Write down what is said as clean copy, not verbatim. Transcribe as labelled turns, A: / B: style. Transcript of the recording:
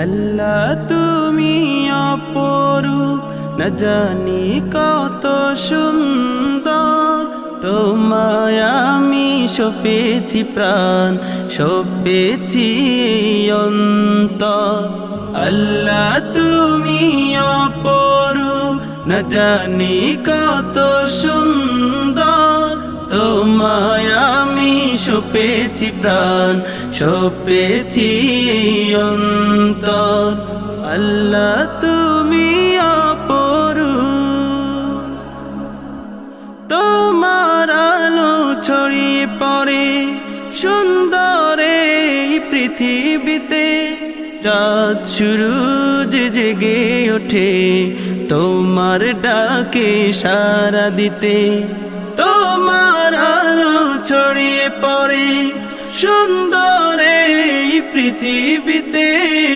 A: আল্লাহ তুমি অপরূপ, না জানি কত সুন্দর। তোমায় আমি সপেছি প্রাণ, সপেছি অন্তর। আল্লাহ তুমি অপরূপ, না জানি কত সুন্দর। তোমায় আমি সপেছি প্রাণ, সপেছি অন্তর। আল্লাহ তুমি অপরূপ, তোমার আলো ছড়িয়ে পড়ে সুন্দর এই পৃথিবীতে। চাঁদ সূরজ জেগে ওঠে তোমার ডাকে সাড়া দিতে। তোমার আলো ছড়িয়ে পড়ে সুন্দর এই পৃথিবীতে।